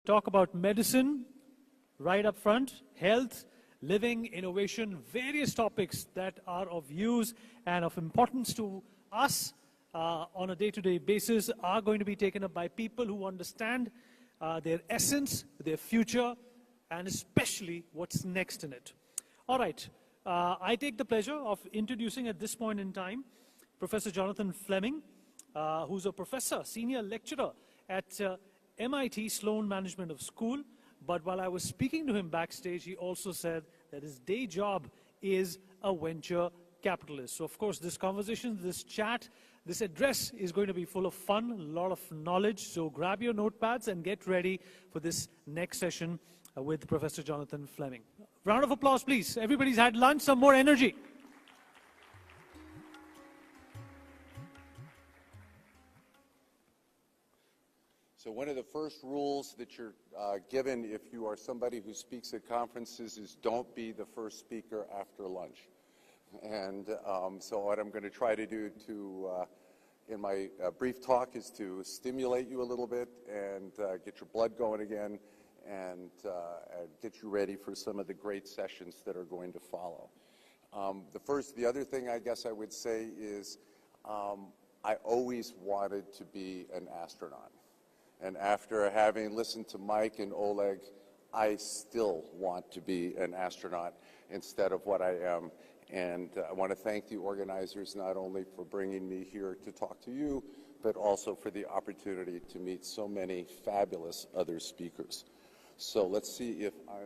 talk about medicine right up front, health, living, innovation, various topics that are of use and of importance to us on a day-to-day basis are going to be taken up by people who understand their essence, their future, and especially what's next in it. All right, I take the pleasure of introducing at this point in time Professor Jonathan Fleming, who's a professor, senior lecturer at MIT Sloan Management of School. But while I was speaking to him backstage, he also said that his day job is a venture capitalist. So, of course, this conversation, this chat, this address is going to be full of fun, a lot of knowledge. So grab your notepads and get ready for this next session with Professor Jonathan Fleming. Round of applause, please. Everybody's had lunch, some more energy. So one of the first rules that you're given if you are somebody who speaks at conferences is don't be the first speaker after lunch. And so what I'm going to try to do in my brief talk is to stimulate you a little bit and get your blood going again and get you ready for some of the great sessions that are going to follow. The other thing I guess I would say is I always wanted to be an astronaut. And after having listened to Mike and Oleg, I still want to be an astronaut instead of what I am. And I want to thank the organizers not only for bringing me here to talk to you, but also for the opportunity to meet so many fabulous other speakers. So let's see if I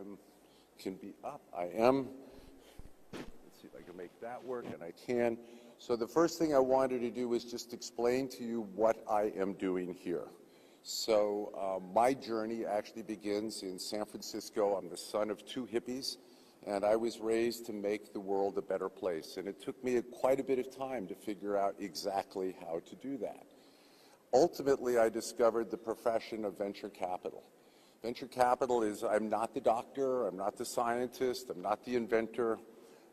can be up. I am. Let's see if I can make that work, and I can. So the first thing I wanted to do was just explain to you what I am doing here. So my journey actually begins in San Francisco. I'm the son of two hippies, and I was raised to make the world a better place. And it took me quite a bit of time to figure out exactly how to do that. Ultimately, I discovered the profession of venture capital. Venture capital is, I'm not the doctor, I'm not the scientist, I'm not the inventor,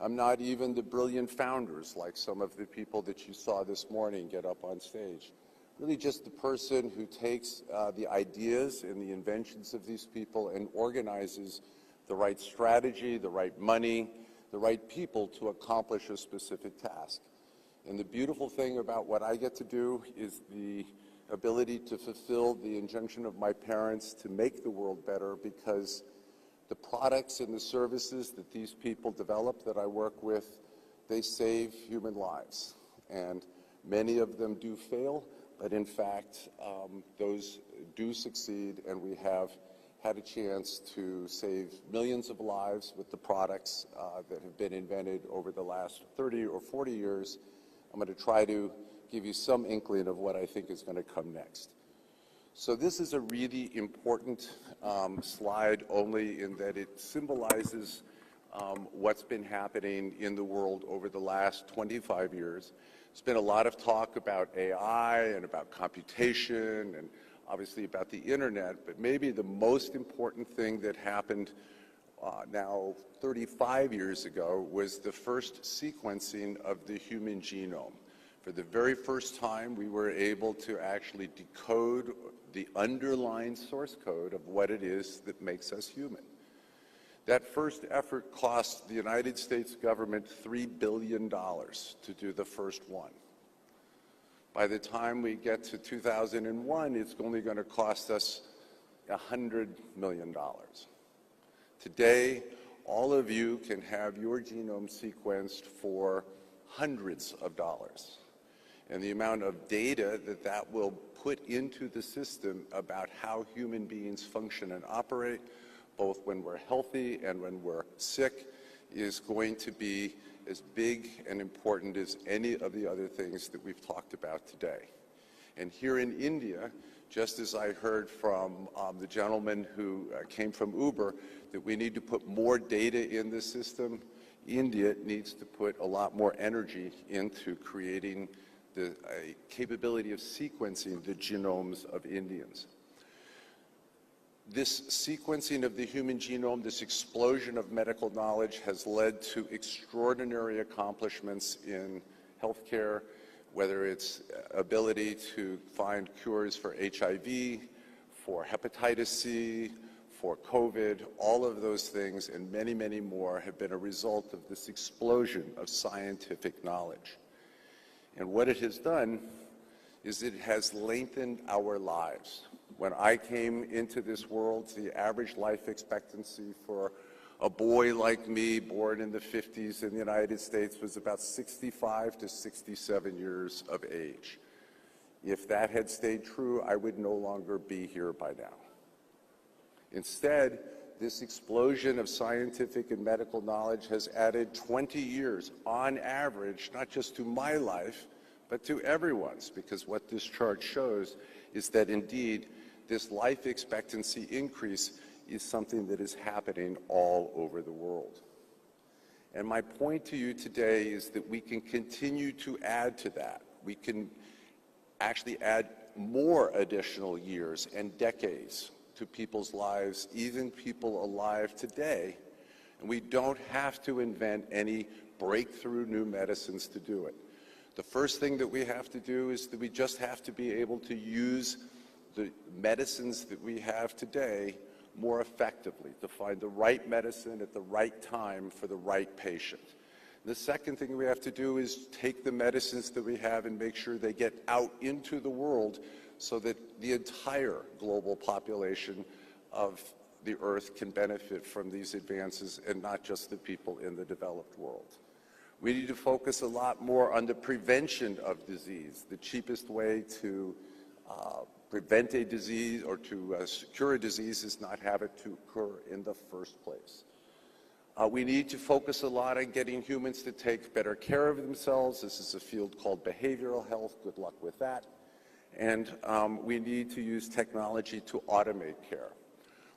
I'm not even the brilliant founders like some of the people that you saw this morning get up on stage. Really just the person who takes the ideas and the inventions of these people and organizes the right strategy, the right money, the right people to accomplish a specific task. And the beautiful thing about what I get to do is the ability to fulfill the injunction of my parents to make the world better, because the products and the services that these people develop that I work with, they save human lives. And many of them do fail. But in fact, those do succeed, and we have had a chance to save millions of lives with the products that have been invented over the last 30 or 40 years. I'm going to try to give you some inkling of what I think is going to come next. So this is a really important slide, only in that it symbolizes what's been happening in the world over the last 25 years. There's been a lot of talk about AI and about computation and obviously about the internet, but maybe the most important thing that happened now 35 years ago was the first sequencing of the human genome. For the very first time, we were able to actually decode the underlying source code of what it is that makes us human. That first effort cost the United States government $3 billion to do the first one. By the time we get to 2001, it's only going to cost us $100 million. Today, all of you can have your genome sequenced for hundreds of dollars. And the amount of data that that will put into the system about how human beings function and operate, both when we're healthy and when we're sick, is going to be as big and important as any of the other things that we've talked about today. And here in India, just as I heard from the gentleman who came from Uber, that we need to put more data in the system, India needs to put a lot more energy into creating the capability of sequencing the genomes of Indians. This sequencing of the human genome, this explosion of medical knowledge, has led to extraordinary accomplishments in healthcare, whether it's ability to find cures for HIV, for hepatitis C, for COVID, all of those things and many, many more have been a result of this explosion of scientific knowledge. And what it has done is it has lengthened our lives. When I came into this world, the average life expectancy for a boy like me, born in the 50s in the United States, was about 65 to 67 years of age. If that had stayed true, I would no longer be here by now. Instead, this explosion of scientific and medical knowledge has added 20 years on average, not just to my life, but to everyone's, because what this chart shows is that indeed this life expectancy increase is something that is happening all over the world. And my point to you today is that we can continue to add to that. We can actually add more additional years and decades to people's lives, even people alive today, and we don't have to invent any breakthrough new medicines to do it. The first thing that we have to do is that we just have to be able to use the medicines that we have today more effectively, to find the right medicine at the right time for the right patient. The second thing we have to do is take the medicines that we have and make sure they get out into the world so that the entire global population of the Earth can benefit from these advances and not just the people in the developed world. We need to focus a lot more on the prevention of disease. The cheapest way to prevent a disease or to cure a disease is not have it to occur in the first place. We need to focus a lot on getting humans to take better care of themselves. This is a field called behavioral health. Good luck with that. And we need to use technology to automate care.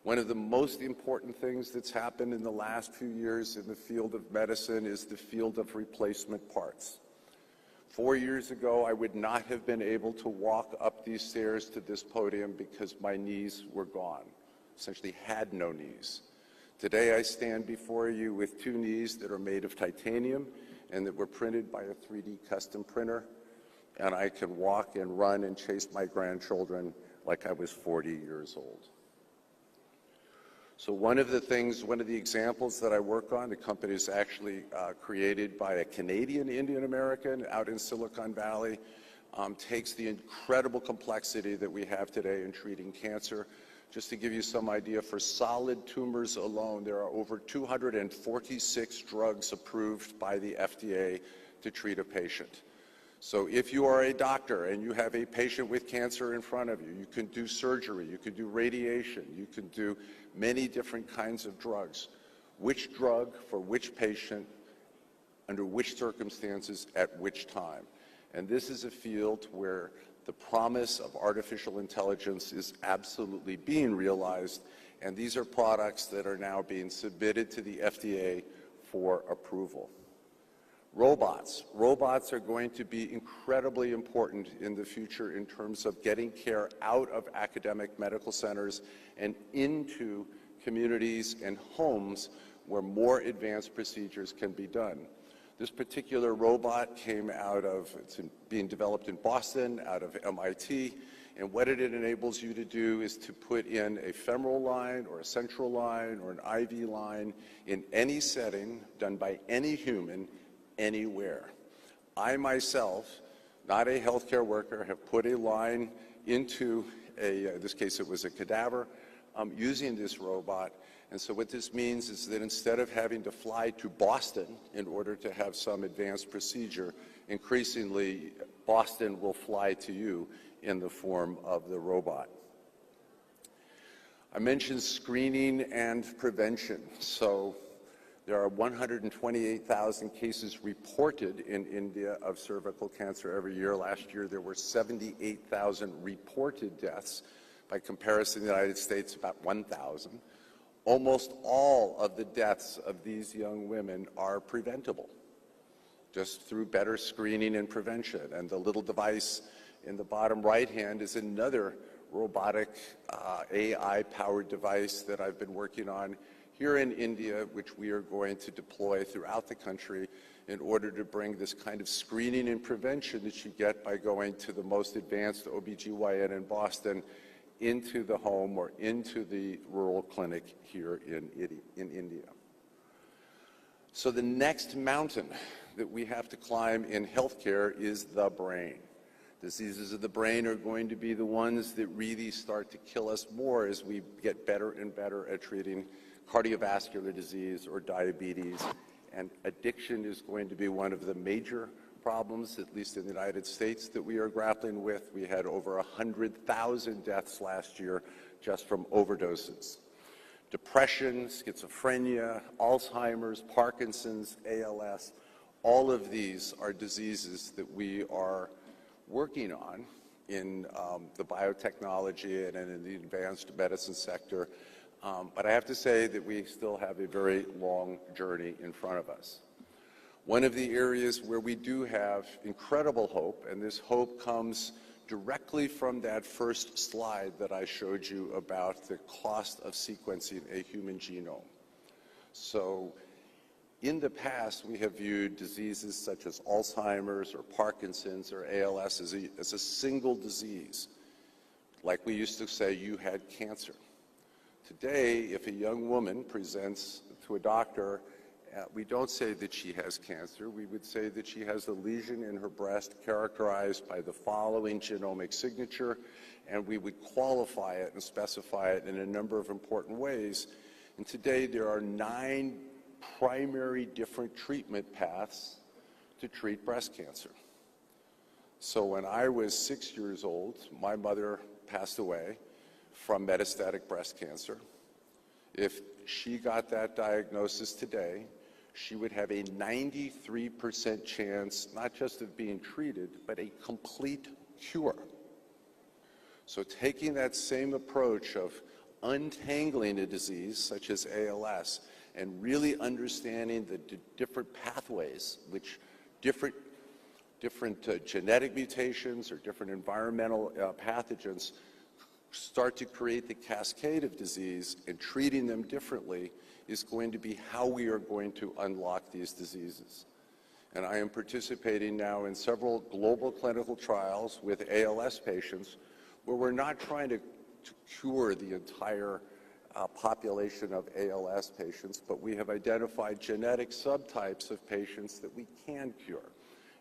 One of the most important things that's happened in the last few years in the field of medicine is the field of replacement parts. 4 years ago, I would not have been able to walk up these stairs to this podium because my knees were gone, essentially had no knees. Today, I stand before you with 2 knees that are made of titanium and that were printed by a 3D custom printer, and I can walk and run and chase my grandchildren like I was 40 years old. So one of the examples that I work on, the company is actually created by a Canadian Indian American out in Silicon Valley, takes the incredible complexity that we have today in treating cancer. Just to give you some idea, for solid tumors alone, there are over 246 drugs approved by the FDA to treat a patient. So if you are a doctor and you have a patient with cancer in front of you, you can do surgery, you can do radiation, you can do many different kinds of drugs. Which drug for which patient, under which circumstances, at which time? And this is a field where the promise of artificial intelligence is absolutely being realized, and these are products that are now being submitted to the FDA for approval. Robots. Robots are going to be incredibly important in the future in terms of getting care out of academic medical centers and into communities and homes where more advanced procedures can be done. This particular robot came it's being developed in Boston, out of MIT, and what it enables you to do is to put in a femoral line or a central line or an IV line in any setting, done by any human, anywhere. I myself, not a healthcare worker, have put a line into in this case it was a cadaver, using this robot. And so what this means is that instead of having to fly to Boston in order to have some advanced procedure, increasingly Boston will fly to you in the form of the robot. I mentioned screening and prevention. So there are 128,000 cases reported in India of cervical cancer every year. Last year there were 78,000 reported deaths. By comparison, in the United States, about 1,000. Almost all of the deaths of these young women are preventable, just through better screening and prevention. And the little device in the bottom right hand is another robotic AI-powered device that I've been working on here in India, which we are going to deploy throughout the country in order to bring this kind of screening and prevention that you get by going to the most advanced OBGYN in Boston into the home or into the rural clinic here in India. So the next mountain that we have to climb in healthcare is the brain. Diseases of the brain are going to be the ones that really start to kill us more as we get better and better at treating cardiovascular disease or diabetes. And addiction is going to be one of the major problems, at least in the United States, that we are grappling with. We had over 100,000 deaths last year just from overdoses. Depression, schizophrenia, Alzheimer's, Parkinson's, ALS, all of these are diseases that we are working on in the biotechnology and in the advanced medicine sector. But I have to say that we still have a very long journey in front of us. One of the areas where we do have incredible hope, and this hope comes directly from that first slide that I showed you about the cost of sequencing a human genome. So in the past, we have viewed diseases such as Alzheimer's or Parkinson's or ALS as a single disease. Like we used to say, you had cancer. Today, if a young woman presents to a doctor, we don't say that she has cancer. We would say that she has a lesion in her breast characterized by the following genomic signature, and we would qualify it and specify it in a number of important ways. And today, there are 9 primary different treatment paths to treat breast cancer. So when I was 6 years old, my mother passed away from metastatic breast cancer. If she got that diagnosis today, she would have a 93% chance, not just of being treated, but a complete cure. So taking that same approach of untangling a disease such as ALS and really understanding the different pathways, which different genetic mutations or different environmental pathogens start to create the cascade of disease, and treating them differently is going to be how we are going to unlock these diseases. And I am participating now in several global clinical trials with ALS patients where we're not trying to cure the entire population of ALS patients, but we have identified genetic subtypes of patients that we can cure.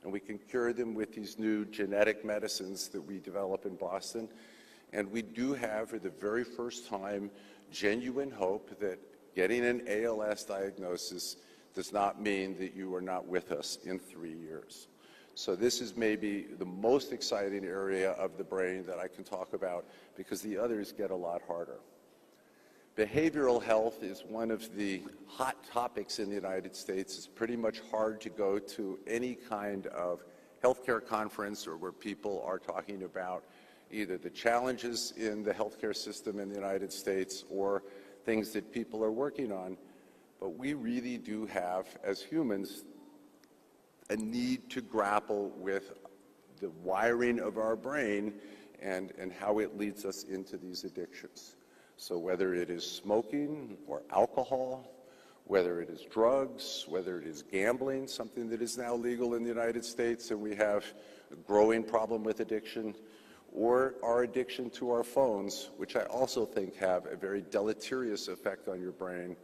And we can cure them with these new genetic medicines that we develop in Boston. And we do have, for the very first time, genuine hope that getting an ALS diagnosis does not mean that you are not with us in 3 years. So this is maybe the most exciting area of the brain that I can talk about, because the others get a lot harder. Behavioral health is one of the hot topics in the United States. It's pretty much hard to go to any kind of healthcare conference or where people are talking about either the challenges in the healthcare system in the United States or things that people are working on. But we really do have, as humans, a need to grapple with the wiring of our brain and how it leads us into these addictions. So whether it is smoking or alcohol, whether it is drugs, whether it is gambling, something that is now legal in the United States, and we have a growing problem with addiction, or our addiction to our phones, which I also think have a very deleterious effect on your brain,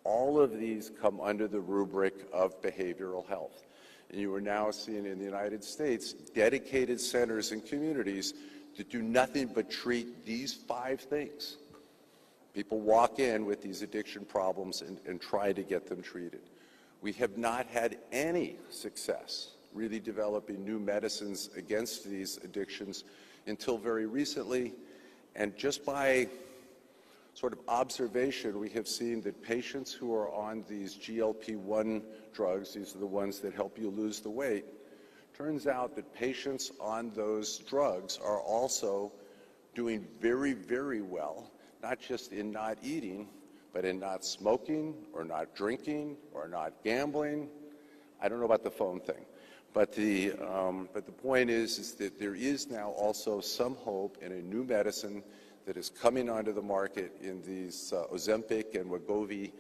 all of these come under the rubric of behavioral health. And you are now seeing in the United States dedicated centers and communities that do nothing but treat these 5 things. People walk in with these addiction problems and try to get them treated. We have not had any success really developing new medicines against these addictions until very recently, and just by sort of observation, we have seen that patients who are on these GLP-1 drugs, these are the ones that help you lose the weight, turns out that patients on those drugs are also doing very, very well, not just in not eating, but in not smoking or not drinking or not gambling. I don't know about the phone thing. But the point is that there is now also some hope in a new medicine that is coming onto the market in these Ozempic and Wegovy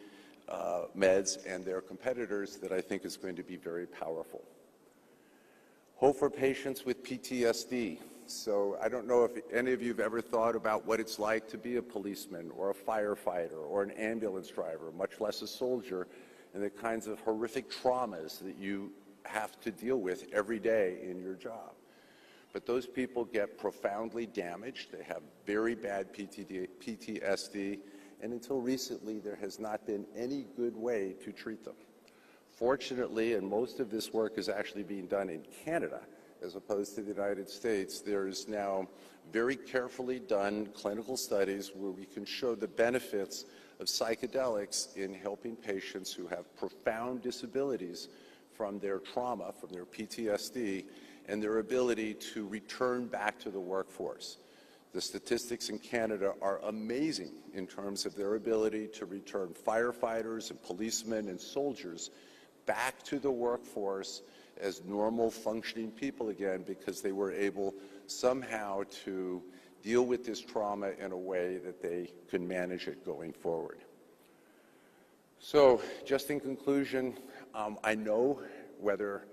meds and their competitors that I think is going to be very powerful. Hope for patients with PTSD. So I don't know if any of you have ever thought about what it's like to be a policeman or a firefighter or an ambulance driver, much less a soldier, and the kinds of horrific traumas that you have to deal with every day in your job. But those people get profoundly damaged. They have very bad PTSD, and until recently, there has not been any good way to treat them. Fortunately, and most of this work is actually being done in Canada, as opposed to the United States, there's now very carefully done clinical studies where we can show the benefits of psychedelics in helping patients who have profound disabilities from their trauma, from their PTSD, and their ability to return back to the workforce. The statistics in Canada are amazing in terms of their ability to return firefighters and policemen and soldiers back to the workforce as normal functioning people again, because they were able somehow to deal with this trauma in a way that they could manage it going forward. So just in conclusion, I know whether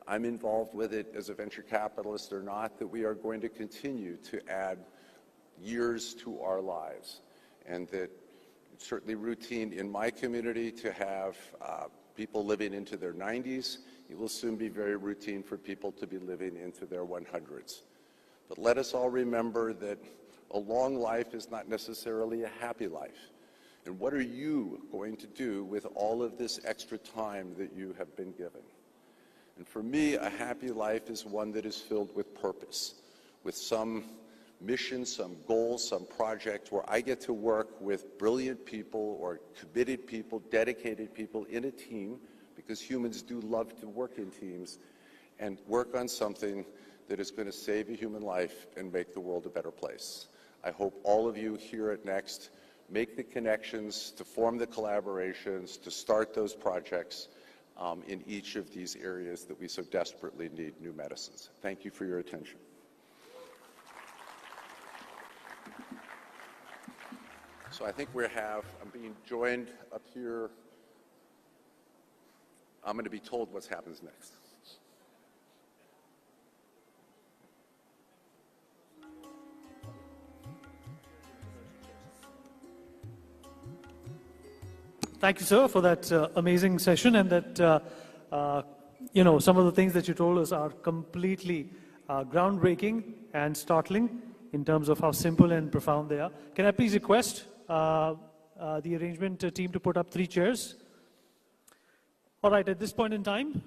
I'm involved with it as a venture capitalist or not, that we are going to continue to add years to our lives, and that it's certainly routine in my community to have people living into their 90s. It will soon be very routine for people to be living into their 100s. But let us all remember that a long life is not necessarily a happy life. And what are you going to do with all of this extra time that you have been given? And for me, a happy life is one that is filled with purpose, with some mission, some goal, some project where I get to work with brilliant people or committed people, dedicated people in a team, because humans do love to work in teams, and work on something that is going to save a human life and make the world a better place. I hope all of you here at NXT make the connections, to form the collaborations, to start those projects in each of these areas that we so desperately need new medicines. Thank you for your attention. So I think I'm being joined up here. I'm going to be told what happens next. Thank you, sir, for that amazing session, and that, some of the things that you told us are completely groundbreaking and startling in terms of how simple and profound they are. Can I please request the arrangement team to put up 3 chairs? All right, at this point in time,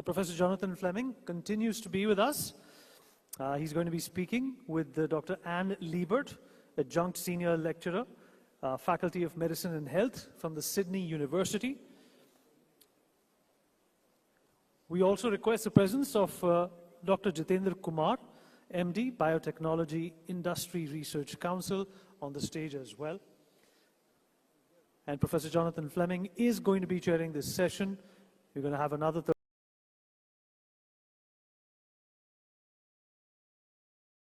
Professor Jonathan Fleming continues to be with us. He's going to be speaking with Dr. Anne Liebert, adjunct senior lecturer, Faculty of Medicine and Health from the Sydney University. We also request the presence of Dr. Jitendra Kumar, MD, Biotechnology Industry Research Council, on the stage as well. And Professor Jonathan Fleming is going to be chairing this session. We're going to have another